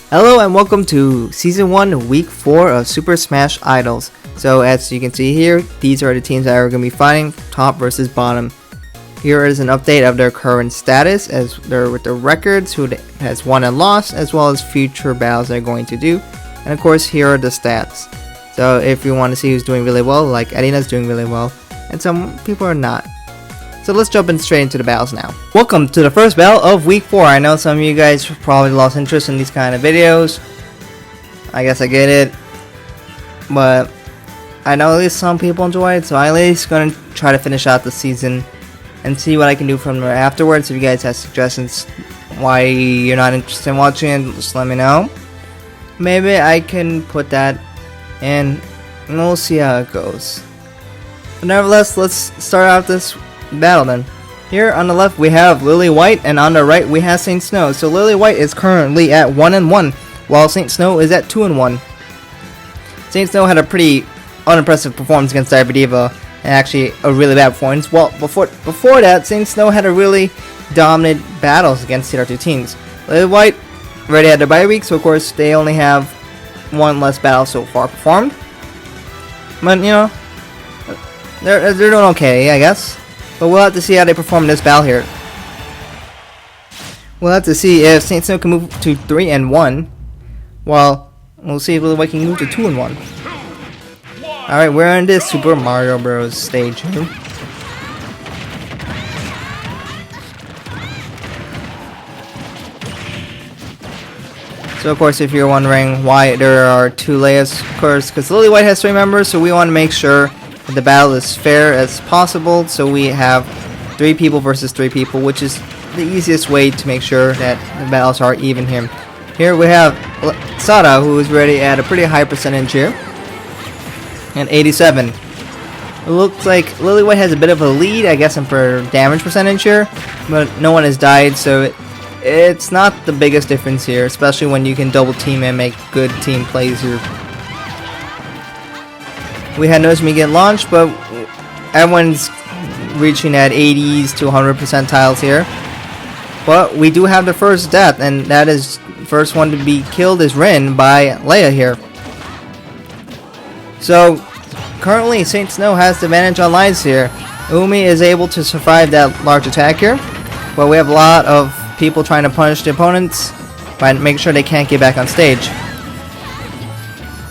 Hello and welcome to Season 1, Week 4 of Super Smash Idols. So as you can see here, these are the teams that are going to be fighting, top versus bottom. Here is an update of their current status as they're with their records, who has won and lost, as well as future battles they're going to do. And of course, here are the stats. So if you want to see who's doing really well, like Erena's doing really well, and some people are not. So let's jump in straight into the battles now. Welcome to the first battle of week 4. I know some of you guys probably lost interest in these kind of videos. I guess I get it. But I know at least some people enjoy it, so I'm at least going to try to finish out the season and see what I can do from there afterwards. If you guys have suggestions why you're not interested in watching it, just let me know. Maybe I can put that in and we'll see how it goes. But nevertheless, let's start out this battle then. Here on the left we have Lily White, and on the right we have Saint Snow. So Lily White is currently at 1-1, while Saint Snow is at 2-1. Saint Snow had a pretty unimpressive performance against DiverDiva, and actually a really bad performance. Well, before that, Saint Snow had a really dominant battles against the other two teams. Lily White already had their bye week, so of course they only have one less battle so far performed. But you know, they're doing okay, I guess. But we'll have to see how they perform in this battle here. We'll have to see if Saint Snow can move to 3-1, while we'll see if Lily White can move to 2-1. Alright, we're on this Super Mario Bros. Stage here. So of course, if you're wondering why there are two layers, of course, because Lily White has 3 members, so we want to make sure the battle is fair as possible, so we have 3 people versus 3 people, which is the easiest way to make sure that the battles are even here. Here we have Sada, who is already at a pretty high percentage here, and 87. It looks like Lily White has a bit of a lead, I guess, for damage percentage here, but no one has died, so it's not the biggest difference here, especially when you can double team and make good team plays here. We had Nozomi get launched, but everyone's reaching at 80s to 100 percentiles here. But we do have the first death, and that is first one to be killed is Rin by Leia here. So currently Saint Snow has the advantage on lives here. Umi is able to survive that large attack here, but we have a lot of people trying to punish the opponents by making sure they can't get back on stage.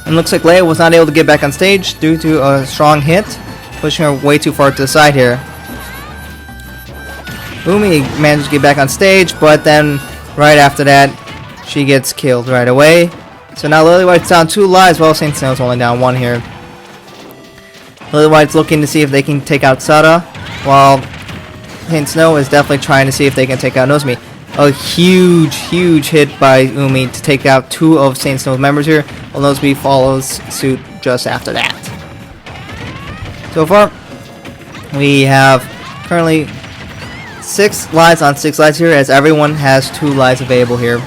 And looks like Leia was not able to get back on stage due to a strong hit, pushing her way too far to the side here. Umi managed to get back on stage, but then right after that, she gets killed right away. So now Lily White's down 2 lives, while Saint Snow's only down 1 here. Lily White's looking to see if they can take out Sada, while Saint Snow is definitely trying to see if they can take out Nozomi. A huge hit by Umi to take out 2 of Saint Snow's members here, while Nozomi follows suit just after that. So far, we have currently 6 lives on 6 lives here, as everyone has 2 lives available here.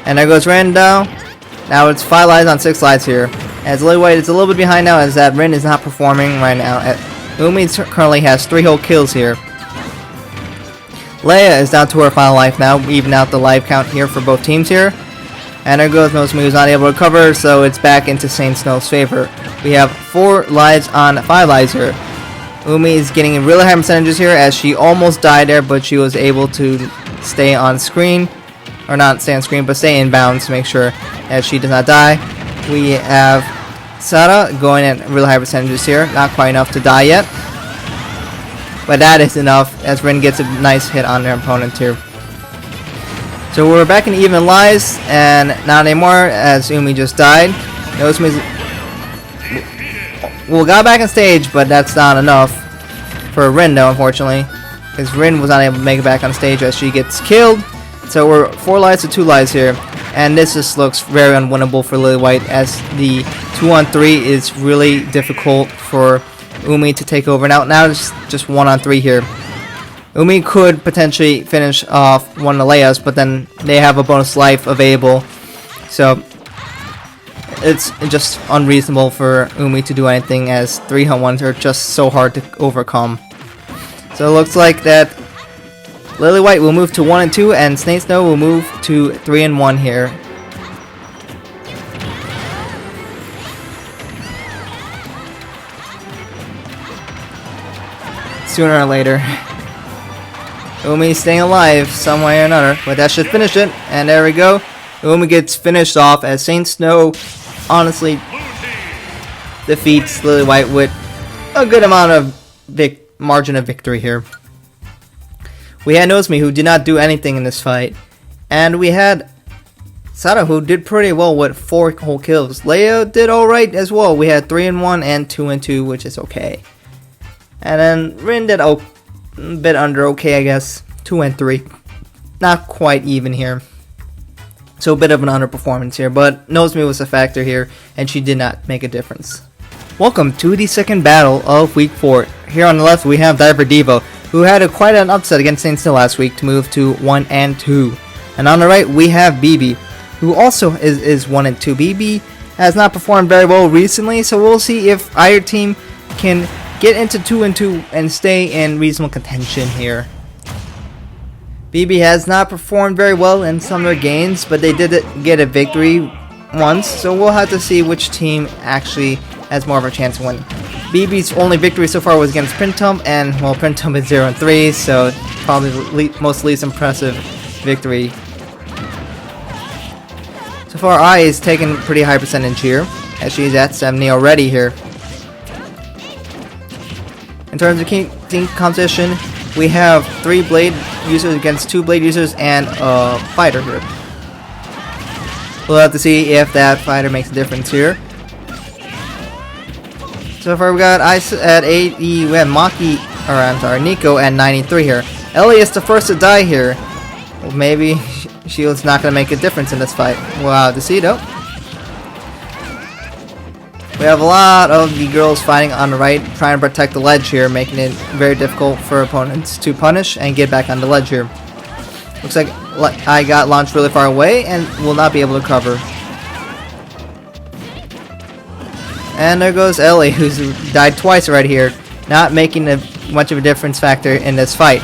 And there goes Rin down. Now it's 5 lives on 6 lives here, as Lily White is a little bit behind now, as that Rin is not performing right now. Umi currently has 3 whole kills here. Leia is down to her final life now, even out the life count here for both teams here. And there goes Nozomi, who's not able to recover, so it's back into Saint Snow's favor. We have 4 lives on 5 lives here. Umi is getting really high percentages here, as she almost died there, but she was able to stay on screen. Or not stay on screen, but stay in bounds to make sure that she does not die. We have Sada going at really high percentages here, not quite enough to die yet. But that is enough, as Rin gets a nice hit on their opponent here. So we're back in even lives, and not anymore, as Umi just died. Nozomi's got back on stage, but that's not enough for Rin though, unfortunately, because Rin was not able to make it back on stage as she gets killed. So we're 4 lives to 2 lives here, and this just looks very unwinnable for Lily White, as the 2-on-3 is really difficult for Umi to take over. Now it's just 1-on-3 here. Umi could potentially finish off one of the Leias, but then they have a bonus life available, so it's just unreasonable for Umi to do anything, as 3-on-1s are just so hard to overcome. So it looks like that Lily White will move to 1 and 2, and Snake Snow will move to 3 and 1 here. Sooner or later. Umi staying alive some way or another, but that should finish it. And there we go. Umi gets finished off as Saint Snow honestly defeats Lily White with a good amount of margin of victory here. We had Nozomi, who did not do anything in this fight, and we had Sada, who did pretty well with 4 whole kills. Leo did alright as well. We had 3 and 1 and 2 and 2, which is okay. And then Rin did a bit under okay, I guess. 2 and 3. Not quite even here. So a bit of an underperformance here, but Nozomi was a factor here, and she did not make a difference. Welcome to the second battle of week 4. Here on the left we have DiverDiva, who had quite an upset against Saint Snow last week to move to 1 and 2. And on the right we have BiBi, who also is 1 and 2. BiBi has not performed very well recently, so we'll see if either team can get into 2 and 2 and stay in reasonable contention here. BiBi has not performed very well in some of their games, but they did get a victory once, so we'll have to see which team actually has more of a chance to win. BiBi's only victory so far was against Printemps, and well, Printemps is 0 and 3, so probably the most least impressive victory. So far, Ai is taking pretty high percentage here, as she's at 70 already here. In terms of team competition, we have 3 blade users against 2 blade users and a fighter here. We'll have to see if that fighter makes a difference here. So far we got Ice at 80, we have Nico at 93 here. Ellie is the first to die here. Well, maybe Shield's not going to make a difference in this fight. We'll have to see though. We have a lot of the girls fighting on the right, trying to protect the ledge here, making it very difficult for opponents to punish and get back on the ledge here. Looks like I got launched really far away and will not be able to cover. And there goes Ellie, who's died twice right here, not making much of a difference factor in this fight.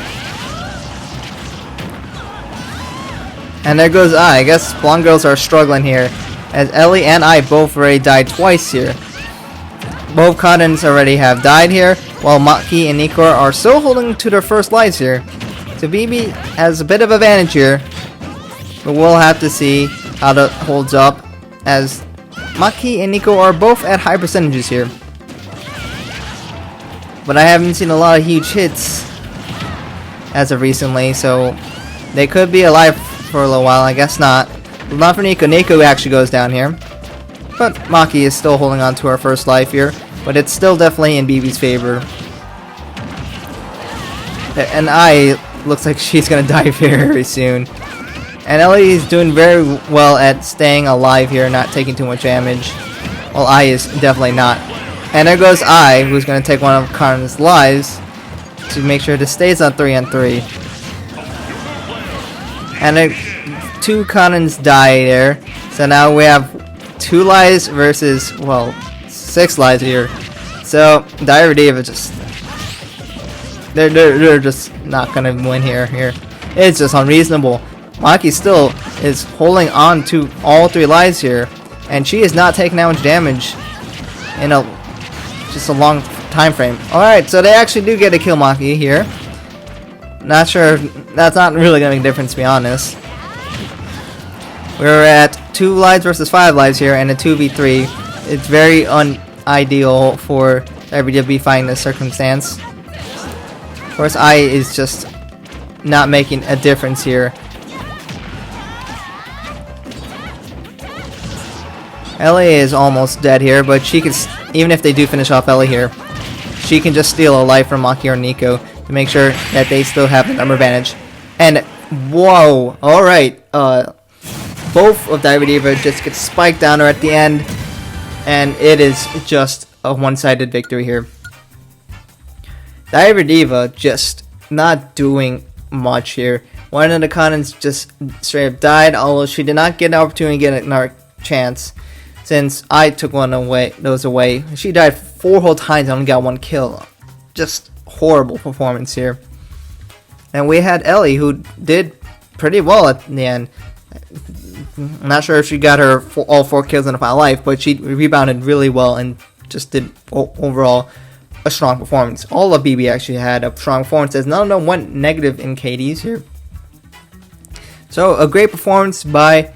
And there goes I guess blonde girls are struggling here, as Ellie and I both already died twice here. Both Kanans already have died here, while Maki and Nico are still holding to their first lives here. So BiBi has a bit of advantage here, but we'll have to see how that holds up, as Maki and Nico are both at high percentages here. But I haven't seen a lot of huge hits as of recently, so they could be alive for a little while. I guess not. But not for Nico. Nico actually goes down here. But Maki is still holding on to her first life here. But it's still definitely in BiBi's favor. And I looks like she's going to die very soon. And Ellie is doing very well at staying alive here, not taking too much damage. While I is definitely not. And there goes I, who's going to take one of Karin's lives to make sure this stays on 3 on 3. And 2 Kanans die there. So now we have 2 lives versus, well, 6 lives here. So DiverDiva just they're just not gonna win here. It's just unreasonable. Maki still is holding on to all 3 lives here, and she is not taking that much damage in just a long time frame. Alright, so they actually do get to kill Maki here. Not sure, that's not really gonna make a difference, to be honest. We're at 2 lives versus 5 lives here, and a 2v3. It's very unideal for DiverDiva fighting this circumstance. Of course, I is just not making a difference here. Ellie is almost dead here, but she can, even if they do finish off Ellie here, she can just steal a life from Maki or Nico to make sure that they still have the number advantage. And whoa, alright, both of DiverDiva just get spiked down at the end, and it is just a one-sided victory here. DiverDiva just not doing much here. One of the Kanans just straight up died, although she did not get an opportunity to get another chance, since I took those away. She died 4 whole times and only got 1 kill. Just horrible performance here. And we had Ellie, who did pretty well at the end. I'm not sure if she got her all 4 kills in the final life, but she rebounded really well and just did overall a strong performance. All of BiBi actually had a strong performance, as none of them went negative in KDs here. So a great performance by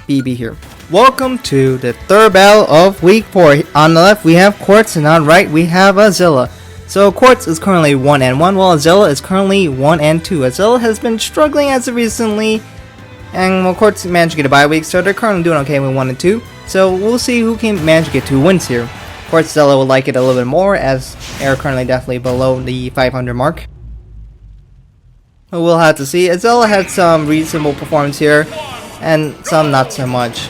BiBi here. Welcome to the third battle of week 4. On the left we have Quartz, and on the right we have AZALEA. So Quartz is currently 1-1, while AZALEA is currently 1-2. AZALEA has been struggling as of recently, and well, Quartz managed to get a bye week, so they're currently doing okay with 1-2. So we'll see who can manage to get 2 wins here. Quartz AZALEA will like it a little bit more, as they are currently definitely below the 500 mark. But we'll have to see. AZALEA had some reasonable performance here, and some not so much.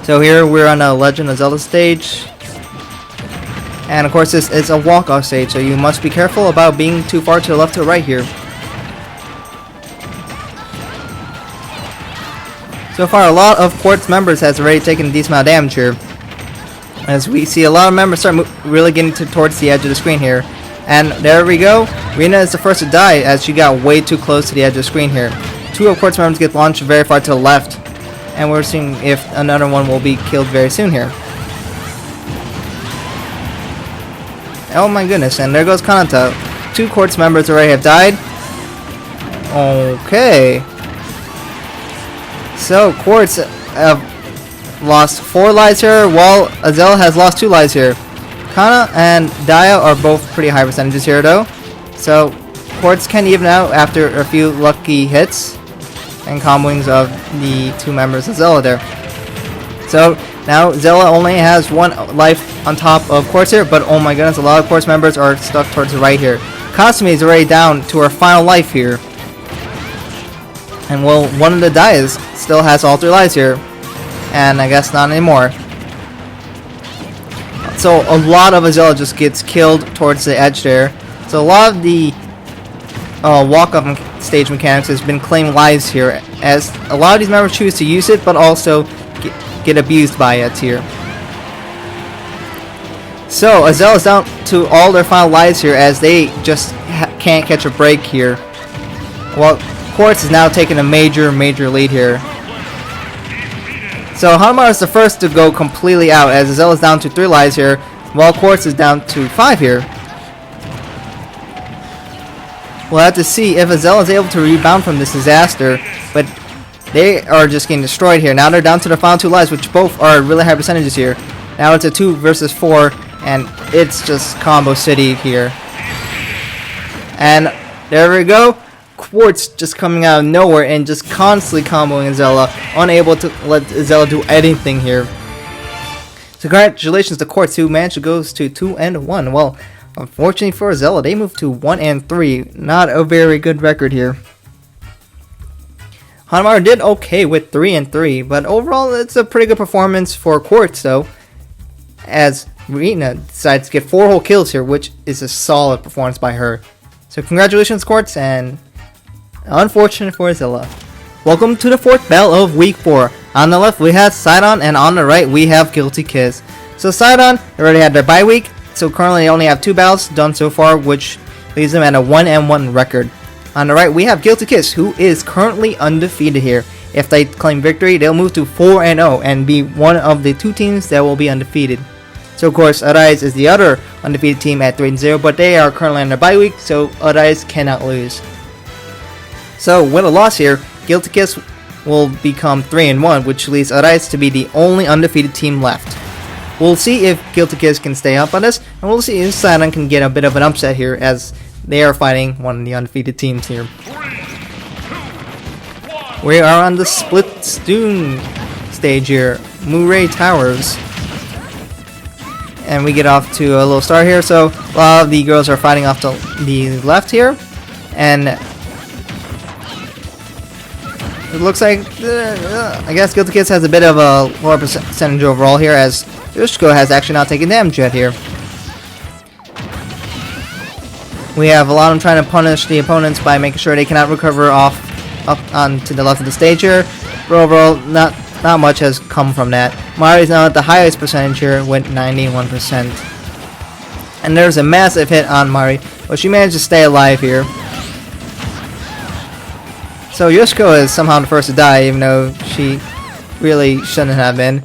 So here we're on a Legend of Zelda stage. And of course this is a walk-off stage, so you must be careful about being too far to the left or right here. So far, a lot of Quartz members has already taken a decent amount of damage here, as we see a lot of members start really getting towards the edge of the screen here. And there we go. Erena is the first to die, as she got way too close to the edge of the screen here. 2 of Quartz members get launched very far to the left, and we're seeing if another one will be killed very soon here. Oh my goodness, and there goes Kanan. 2 Quartz members already have died. Okay. So Quartz have lost 4 lives here, while AZALEA has lost 2 lives here. Kanan and Daya are both pretty high percentages here though. So Quartz can even out after a few lucky hits and comboings of the 2 members of AZALEA there. So now AZALEA only has 1 life on top of Quartz here, but oh my goodness, a lot of Quartz members are stuck towards the right here. Kasumi is already down to her final life here. And well, one of the Dayas still has all 3 lives here. And I guess not anymore. So a lot of AZALEA just gets killed towards the edge there. So a lot of the walk-up stage mechanics has been claiming lives here, as a lot of these members choose to use it, but also get abused by it here. So AZALEA is down to all their final lives here, as they just can't catch a break here. Well, Quartz is now taking a major lead here. So Hanamaru is the first to go completely out, as AZALEA is down to 3 lives here, while Quartz is down to 5 here. We'll have to see if AZALEA is able to rebound from this disaster, but they are just getting destroyed here. Now they're down to the final 2 lives, which both are really high percentages here. Now it's a 2 versus 4, and it's just combo city here. And there we go. Quartz just coming out of nowhere and just constantly comboing AZALEA, unable to let AZALEA do anything here. So congratulations to Quartz, who managed to go to 2-1. Well, unfortunately for AZALEA, they moved to 1-3. Not a very good record here. Hanamaru did okay with 3-3, but overall it's a pretty good performance for Quartz though, as Erena decides to get 4 whole kills here, which is a solid performance by her. So congratulations Quartz, and unfortunate for AZALEA. Welcome to the 4th battle of week 4. On the left we have CYaRon, and on the right we have Guilty Kiss. So CYaRon already had their bye week, so currently they only have 2 battles done so far, which leaves them at a 1-1 record. On the right we have Guilty Kiss, who is currently undefeated here. If they claim victory, they'll move to 4-0 and be one of the 2 teams that will be undefeated. So of course Arise is the other undefeated team at 3-0, but they are currently on their bye week, so Arise cannot lose. So with a loss here, Guilty Kiss will become 3-1, which leaves Arise to be the only undefeated team left. We'll see if Guilty Kiss can stay up on this, and we'll see if CYaRon can get a bit of an upset here, as they are fighting one of the undefeated teams here. 3, 2, 1. We are on the Split Stoon stage here, Murray Towers. And we get off to a little start here, so a lot of the girls are fighting off to the left here. And it looks like, I guess Guilty Kiss has a bit of a lower percentage overall here, as Yushiko has actually not taken damage yet here. We have a lot of them trying to punish the opponents by making sure they cannot recover up onto the left of the stage here. But overall, not much has come from that. Mari is now at the highest percentage here with 91%. And there's a massive hit on Mari, but she managed to stay alive here. So Yoshiko is somehow the first to die, even though she really shouldn't have been.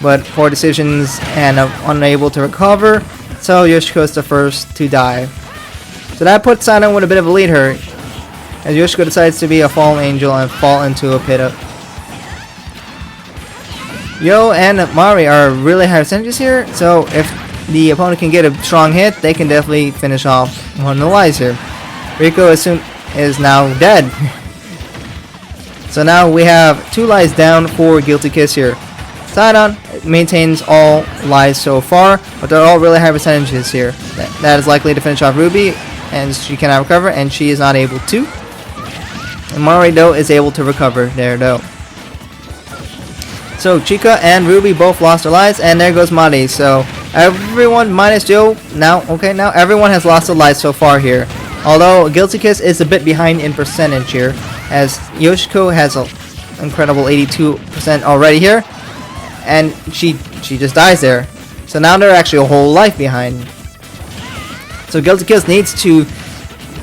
But poor decisions and unable to recover, so Yoshiko is the first to die. So that puts Sinon with a bit of a lead here, as Yoshiko decides to be a fallen angel and fall into a pit of... Yo and Mari are really high percentages here, so if the opponent can get a strong hit, they can definitely finish off one of the lives here. Rico is now dead. So now we have 2 lives down for Guilty Kiss here. Sinon maintains all lives so far, but they're all really high percentages here. That is likely to finish off Ruby, and she cannot recover, and she is not able to. And Mari, though, is able to recover there, though. So Chika and Ruby both lost their lives, and there goes Mari. So everyone minus Joe now. Okay, now everyone has lost their lives so far here. Although Guilty Kiss is a bit behind in percentage here, as Yoshiko has an incredible 82% already here, and she just dies there. So now they're actually a whole life behind. So Guilty Kiss needs to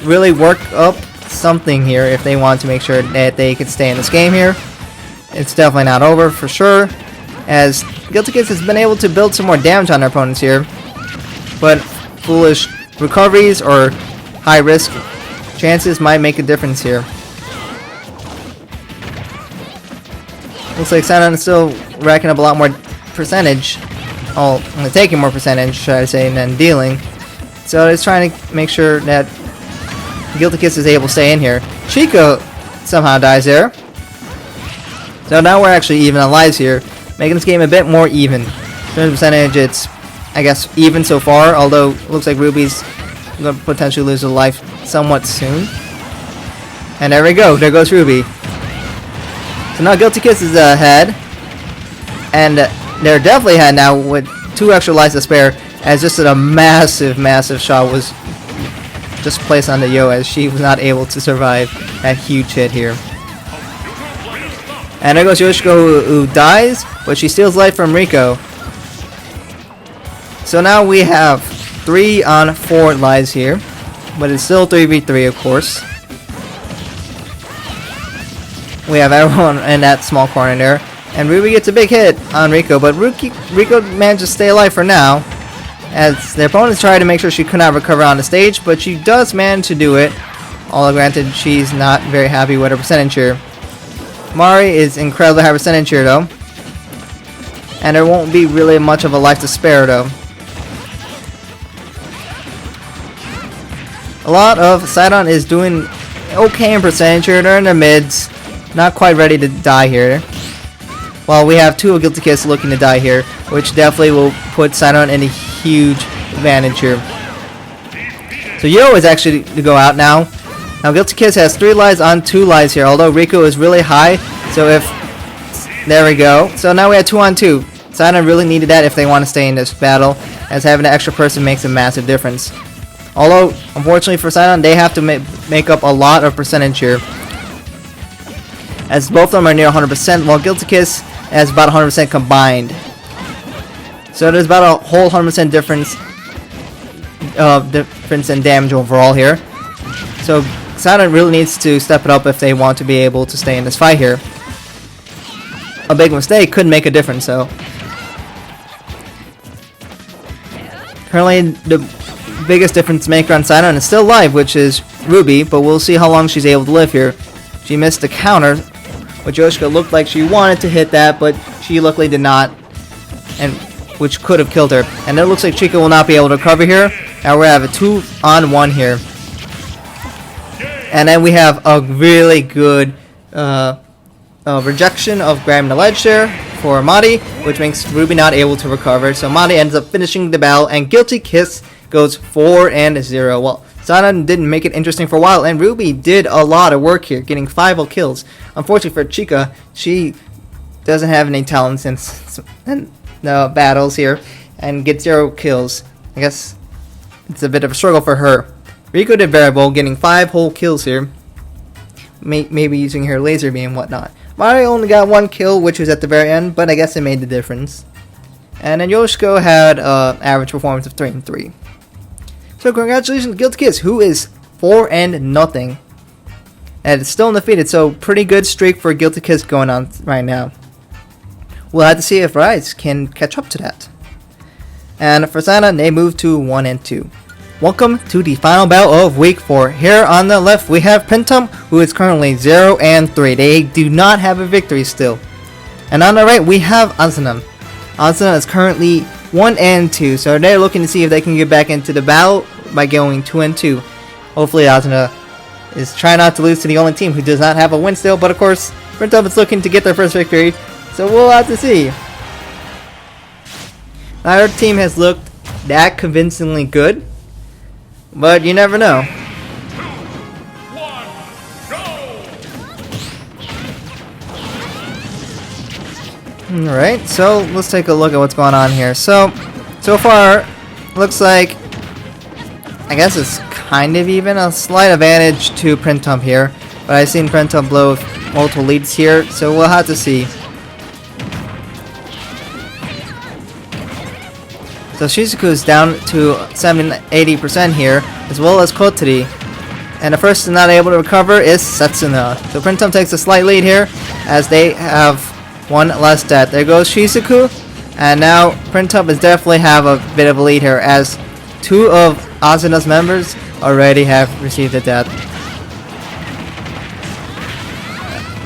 really work up something here if they want to make sure that they can stay in this game here. It's definitely not over for sure, as Guilty Kiss has been able to build some more damage on their opponents here, but foolish recoveries or high risk chances might make a difference here. Looks like Sinon is still racking up a lot more percentage, taking more percentage, should I say, than dealing. So it's trying to make sure that Guilty Kiss is able to stay in here. Chika somehow dies there. So now we're actually even on lives here, making this game a bit more even. In terms of percentage, it's, I guess, even so far, although it looks like Ruby's going to potentially lose a life somewhat soon. And there we go, there goes Ruby. So now Guilty Kiss is ahead, and they're definitely ahead now with 2 extra lives to spare, as just a massive shot was just placed on the Yo, as she was not able to survive that huge hit here. And there goes Yoshiko, who dies, but she steals life from Rico. So now we have 3 on 4 lives here, but it's still 3v3, of course. We have everyone in that small corner there, and Ruby gets a big hit on Rico, but Rico managed to stay alive for now, as their opponents try to make sure she could not recover on the stage, but she does manage to do it. Although granted, she's not very happy with her percentage here. Mari is incredibly high percentage here though, and there won't be really much of a life to spare though. A lot of Sinon is doing okay in percentage here. They're in their mids, not quite ready to die here. While we have 2 Guilty Kiss looking to die here, which definitely will put Sinon in a huge advantage here. So Yo is actually to go out now. Now Guilty Kiss has 3 lives on 2 lives here, although Rico is really high, so there we go. So now we have 2 on 2. Sinon really needed that if they want to stay in this battle, as having an extra person makes a massive difference. Although, unfortunately for Sinon, they have to make up a lot of percentage here, as both of them are near 100%, while Guilty Kiss has about 100% combined. So there's about a whole 100% difference in damage overall here. So Sinon really needs to step it up if they want to be able to stay in this fight here. A big mistake could make a difference though. Currently the biggest difference maker on Sinon is still alive, which is Ruby, but we'll see how long she's able to live here. She missed the counter, which Yoshiko looked like she wanted to hit that, but she luckily did not, and which could have killed her. And it looks like Chika will not be able to recover here. Now we have a 2 on 1 here. And then we have a really good rejection of grabbing the ledge there for Mari, which makes Ruby not able to recover. So Mari ends up finishing the battle, and Guilty Kiss goes 4-0. Well, Sinon didn't make it interesting for a while, and Ruby did a lot of work here, getting 5 kills. Unfortunately for Chika, she doesn't have any talents in the battles here, and gets 0 kills. I guess it's a bit of a struggle for her. Rico did very well, getting 5 whole kills here. Maybe using her laser beam and whatnot. Mari only got 1 kill, which was at the very end, but I guess it made the difference. And then Yoshiko had average performance of 3-3. So congratulations, Guilty Kiss, who is 4-0. And it's still undefeated, so pretty good streak for Guilty Kiss going on right now. We'll have to see if Rise can catch up to that. And for Sana, they move to 1-2. Welcome to the final battle of week 4. Here on the left, we have Printemps, who is currently 0-3. They do not have a victory still. And on the right, we have AZALEA. AZALEA is currently 1-2, so they're looking to see if they can get back into the battle by going 2-2. Hopefully AZALEA is trying not to lose to the only team who does not have a win still, but of course, Printemps is looking to get their first victory, so we'll have to see. Neither team has looked that convincingly good, but you never know. Alright, so let's take a look at what's going on here. So far, looks like, I guess it's kind of even, a slight advantage to Printemps here. But I've seen Printemps blow multiple leads here, so we'll have to see. So Shizuku is down to 80% here, as well as Kotari. And the first to not able to recover is Setsuna. So Printemps takes a slight lead here, as they have one less death. There goes Shizuku, and now Printemps is definitely have a bit of a lead here, as 2 of AZALEA's members already have received a death.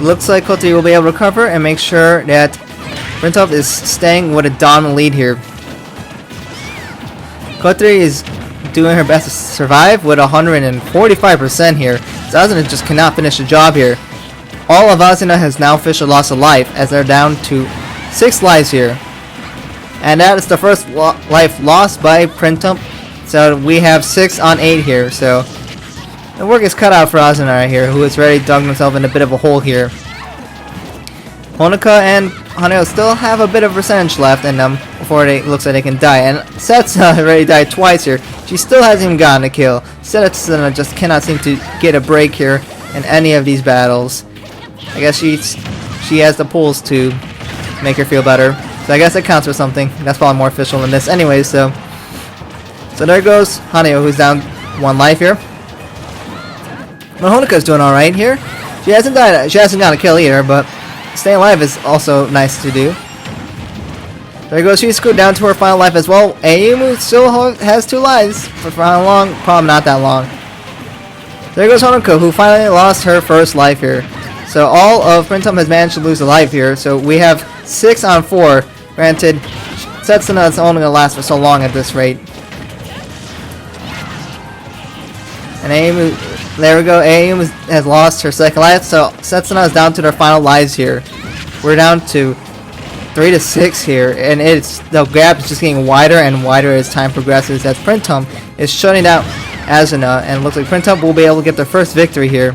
Looks like Kotari will be able to recover and make sure that Printemps is staying with a dominant lead here. Kotari is doing her best to survive with 145% here. So AZALEA just cannot finish the job here. All of AZALEA has now officially lost a life, as they're down to 6 lives here. And that is the first life lost by Printemps. So we have 6 on 8 here. So the work is cut out for AZALEA right here, who has already dug himself in a bit of a hole here. Honoka and Haneo still have a bit of percentage left in them before it looks like they can die. And Setsuna already died twice here. She still hasn't even gotten a kill. Setsuna just cannot seem to get a break here in any of these battles. I guess she has the pulls to make her feel better. So I guess that counts for something. That's probably more official than this anyway, so there goes Haneo, who's down 1 life here. But Honoka's doing alright here. She hasn't died. She hasn't gotten a kill either, but staying alive is also nice to do. There goes Shizuku down to her final life as well. Ayumu still has 2 lives. For how long? Probably not that long. There goes Honoka, who finally lost her first life here. So all of Printemps has managed to lose a life here. So we have 6 on 4. Granted, Setsuna is only going to last for so long at this rate. And Ayumu, there we go. Ayumu has lost her second life. So Setsuna is down to their final lives here. We're down to 3-6 here, and the gap is just getting wider and wider as time progresses, as Printemps is shutting down AZALEA, and it looks like Printemps will be able to get their first victory here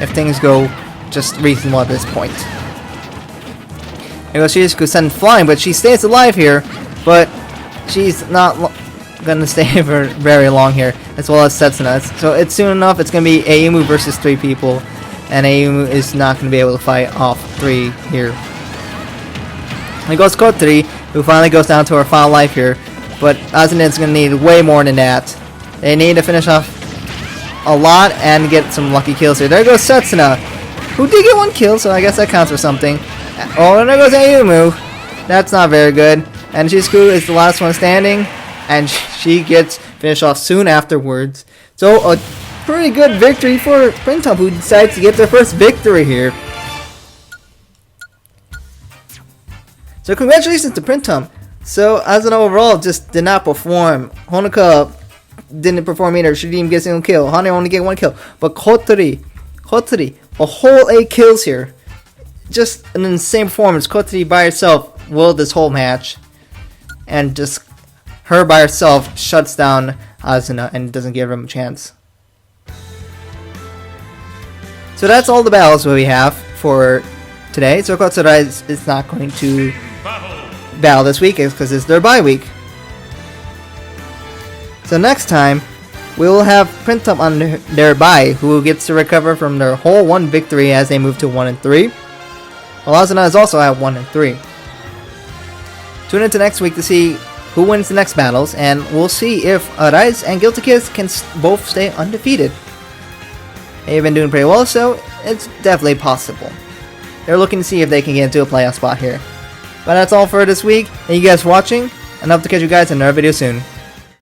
if things go just reasonable at this point. There goes Shizuku sent flying, but she stays alive here, but she's not gonna stay for very long here, as well as Setsuna. So it's soon enough, it's gonna be Ayumu versus 3 people, and Ayumu is not gonna be able to fight off 3 here. There goes Kotari, who finally goes down to her final life here, but AZALEA is gonna need way more than that. They need to finish off a lot and get some lucky kills here. There goes Setsuna, who did get 1 kill, so I guess that counts for something. Oh, and there goes Ayumu. That's not very good. And Shizuku is the last one standing, and she gets finished off soon afterwards. So a pretty good victory for Printemps, who decides to get their first victory here. So congratulations to Printemps. So as an overall, just did not perform. Honoka didn't perform either. She didn't even get a single kill. Haneo only get 1 kill. But Kotari, a whole 8 kills here. Just an insane performance. Kotari by herself willed this whole match. And just her by herself shuts down AZALEA and doesn't give him a chance. So that's all the battles that we have for today. So Kotsura is not going to battle this week because it's their bye week. So next time, we will have Printemps on their bye, who gets to recover from their whole 1 victory as they move to 1-3. While AZALEA is also at 1-3. Tune into next week to see who wins the next battles, and we'll see if Rise and Guilty Kiss can both stay undefeated. They've been doing pretty well, so it's definitely possible. They're looking to see if they can get into a playoff spot here. But that's all for this week. Thank you guys for watching, and I hope to catch you guys in another video soon.